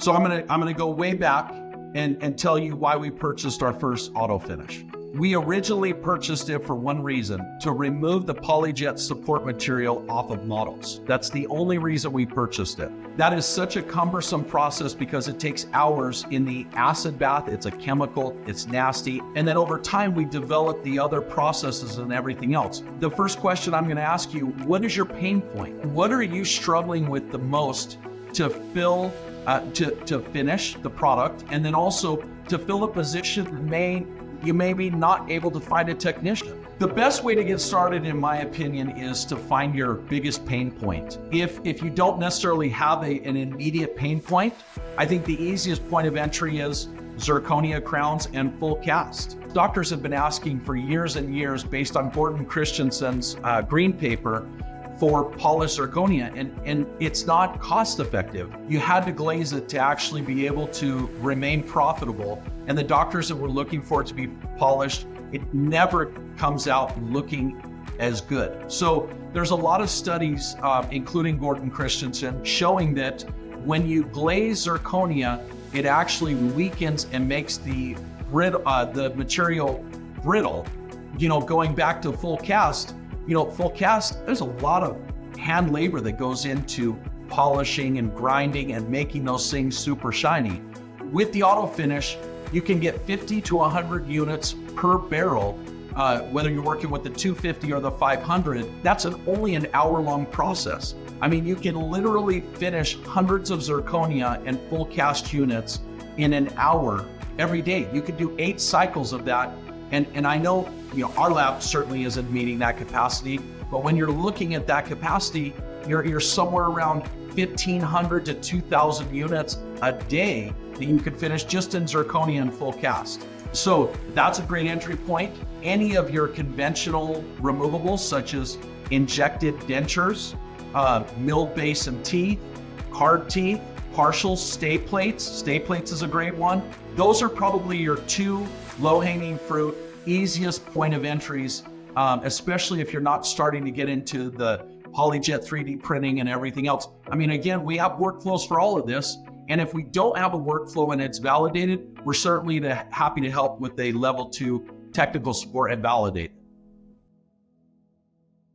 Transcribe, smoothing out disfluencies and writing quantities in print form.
So I'm gonna go way back and tell you why we purchased our first Autofinish. We originally purchased it for one reason: to remove the PolyJet support material off of models. That's the only reason we purchased it. That is such a cumbersome process because it takes hours in the acid bath. It's a chemical, it's nasty. And then over time, we developed the other processes and everything else. The first question I'm gonna ask you, what is your pain point? What are you struggling with the most to fill, to finish the product, and then also to fill a position that you may be not able to find a technician? The best way to get started, in my opinion, is to find your biggest pain point. If you don't necessarily have an immediate pain point, I think the easiest point of entry is zirconia crowns and full cast. Doctors have been asking for years and years, based on Gordon Christensen's green paper, for polished zirconia, and it's not cost effective. You had to glaze it to actually be able to remain profitable. And the doctors that were looking for it to be polished, it never comes out looking as good. So there's a lot of studies, including Gordon Christensen, showing that when you glaze zirconia, it actually weakens and makes the material brittle. Going back to full cast, full cast, there's a lot of hand labor that goes into polishing and grinding and making those things super shiny. With the Autofinish, you can get 50 to 100 units per barrel, whether you're working with the 250 or the 500. That's only an hour-long process. I mean, you can literally finish hundreds of zirconia and full cast units in an hour every day. You could do 8 cycles of that. And I know, our lab certainly isn't meeting that capacity, but when you're looking at that capacity, you're somewhere around 1,500 to 2,000 units a day that you could finish just in zirconia and full cast. So that's a great entry point. Any of your conventional removables, such as injected dentures, milled base and teeth, card teeth, partial stay plates. Stay plates is a great one. Those are probably your 2 low-hanging fruit, easiest point of entries, especially if you're not starting to get into the PolyJet 3D printing and everything else. I mean, again, we have workflows for all of this. And if we don't have a workflow and it's validated, we're certainly happy to help with a level 2 technical support and validate.